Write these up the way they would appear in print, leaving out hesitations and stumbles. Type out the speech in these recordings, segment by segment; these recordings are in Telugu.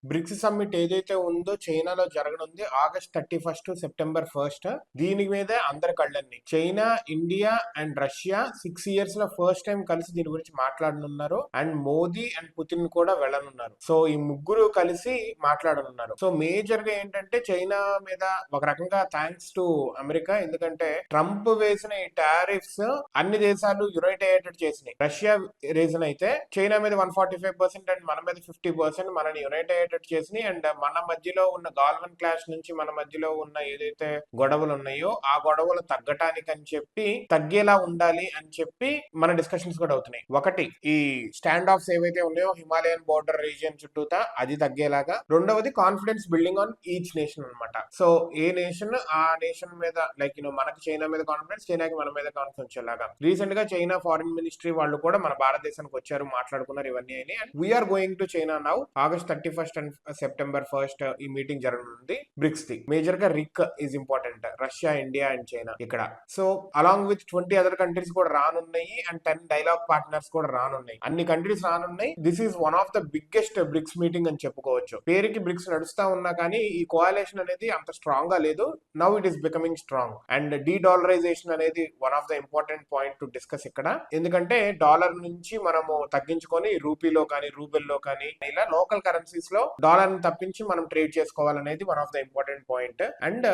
బ్రిక్స్ సమ్మిట్ ఏదైతే ఉందో చైనాలో జరగనుంది ఆగస్ట్ 31 సెప్టెంబర్ 1. దీని మీదే అందరి కళ్ళన్ని. China, India and Russia 6 years లో ఫస్ట్ టైం కలిసి దీని గురించి మాట్లాడనున్నారు. అండ్ మోదీ అండ్ పుతిన్ కూడా వెళ్ళనున్నారు. సో ఈ ముగ్గురు కలిసి మాట్లాడనున్నారు. సో మేజర్ గా ఏంటంటే చైనా మీద ఒక రకంగా థ్యాంక్స్ టు అమెరికా, ఎందుకంటే ట్రంప్ వేసిన ఈ టారిఫ్స్ అన్ని దేశాలు యునైట్ అయ్యేటట్టు చేసినాయి. రష్యా రీజన్ అయితే చైనా మీద 145% అండ్ మన మీద 50% మనని యునైట్ అయ్యేటట్టు చేసినాయి. అండ్ మన మధ్యలో ఉన్న గాల్వన్ క్లాష్ నుంచి మన మధ్యలో ఉన్న ఏదైతే గొడవలు ఉన్నాయో ఆ గొడవలు తగ్గటానికి అని చెప్పి, తగ్గేలా ఉండాలి అని చెప్పి మన డిస్కషన్స్ కూడా అవుతున్నాయి. ఒకటి, ఈ స్టాండ్ ఆఫ్స్ ఏవైతే ఉన్నాయో హిమాలయన్ బోర్డర్ రీజియన్ చుట్టూతా అది తగ్గేలాగా. రెండవది confidence building on each nation అనమాట. సో ఏ నేషన్ ఆ నేషన్ మీద లైక్ మనకి చైనా మీద కాన్ఫిడెన్స్, చైనాకి మన మీద కాన్ఫిడెన్స్ వచ్చేలాగా. రీసెంట్ గా చైనా ఫారిన్ మినిస్ట్రీ వాళ్ళు కూడా మన భారతదేశానికి వచ్చారు, మాట్లాడుకున్నారు ఇవన్నీ అని. And we're going to China now. August 31 and September 1 ఈ మీటింగ్ జరగనుంది బ్రిక్స్ ది. మేజర్ గా RIC is important, Russia, India and China ఇక్కడ. So along with 20 other countries కూడా రానున్నాయి అండ్ 10 డైలాగ్ పార్ట్నర్స్ కూడా రానున్నాయి. అన్ని కంట్రీస్ రానున్నాయి. This is one of the biggest BRICS meeting అని చెప్పుకోవచ్చు. పేరుకి బ్రిక్స్ నడుస్తా ఉన్నా కానీ ఈ కోఆలేషన్ అనేది అంత స్ట్రాంగ్ గా లేదు. Now it is becoming strong. And de-dollarisation అనేది one of the important point to discuss ఇక్కడ. ఎందుకంటే డాలర్ నుంచి మనము తగ్గించుకొని రూపీలో కానీ రూబెల్లో కానీ ఇలా లోకల్ కరెన్సీస్ లో డాలర్ ని తప్పించి మనం ట్రేడ్ చేసుకోవాలనేది one of the important point. And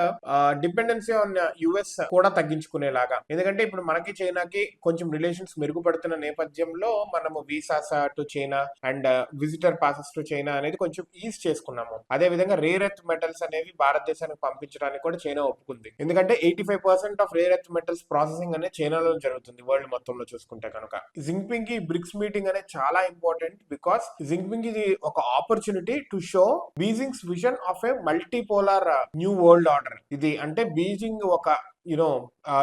dependency on US కూడా తగ్గించుకునేలాగా. ఎందుకంటే ఇప్పుడు మనకి చైనాకి కొంచెం రిలేషన్స్ మెరుగుపడుతున్న నేపథ్యంలో మనము visas to China and visitor passes to China అనేది కొంచెం ఈజ్ చేసుకున్నాము. అదే విధంగా రేర్ ఎర్త్ మెటల్స్ అనేవి భారతదేశానికి పంపించడానికి కూడా చైనా ఒప్పుకుంది. ఎందుకంటే 85% of rare earth metals processing అనేది చైనాలో జరుగుతుంది వరల్డ్ మొత్తంలో చూసుకుంటే కనుక. జింగ్పింగ్ కి బ్రిక్స్ మీటింగ్ అనేది చాలా ఇంపార్టెంట్ బికాస్ జింగ్పింగ్ ఇది ఒక opportunity to show Beijing's vision of a multipolar new world order. ఇది అంటే బీజింగ్ ఒక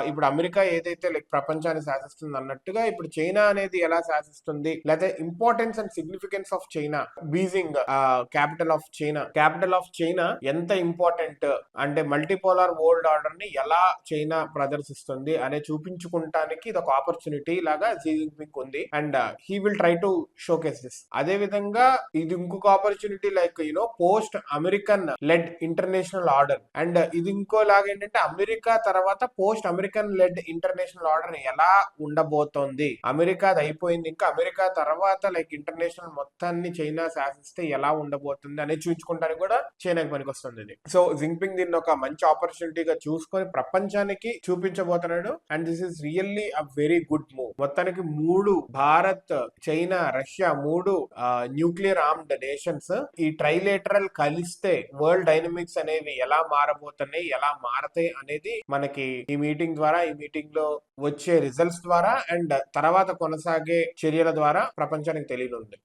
ఇప్పుడు అమెరికా ఏదైతే లైక్ ప్రపంచాన్ని శాసిస్తుంది అన్నట్టుగా ఇప్పుడు చైనా అనేది ఎలా శాసిస్తుంది, లేదా importance and significance of China. Beijing capital of China ఎంత ఇంపార్టెంట్ అంటే మల్టీపోలార్ వరల్డ్ ఆర్డర్ ని ఎలా చైనా ప్రదర్శిస్తుంది అనే చూపించుకుంటానికి ఇది ఒక ఆపర్చునిటీ లాగా జీ జిన్పింగ్ ఉంది. And he will try to showcase this. అదే విధంగా ఇది ఇంకొక opportunity like post American led international order. And ఇది ఇంకోలాగా ఏంటంటే అమెరికా తర్వాత post American led international order ఎలా ఉండబోతోంది. అమెరికాది అయిపోయింది, ఇంకా అమెరికా తర్వాత లైక్ ఇంటర్నేషనల్ మొత్తాన్ని చైనా శాసిస్తే ఎలా ఉండబోతుంది అనేది చూపించుకుంటానికి కూడా చైనాకి పనికొస్తుంది ఇది. సో జింగ్పింగ్ దీన్ని ఒక మంచి ఆపర్చునిటీగా చూసుకొని ప్రపంచానికి చూపించబోతున్నాడు. And this is really a very good move. మొత్తానికి Bharat, China, Russia nuclear armed nations ఈ ట్రైలేటరల్ కలిస్తే వరల్డ్ డైనమిక్స్ అనేవి ఎలా మారబోతున్నాయి, ఎలా మారతాయి అనేది మనకి ఈ మీటింగ్ లో వచ్చే రిజల్ట్స్ ద్వారా అండ్ తర్వాత కొనసాగే చర్యల ద్వారా ప్రపంచానికి తెలియనుంది.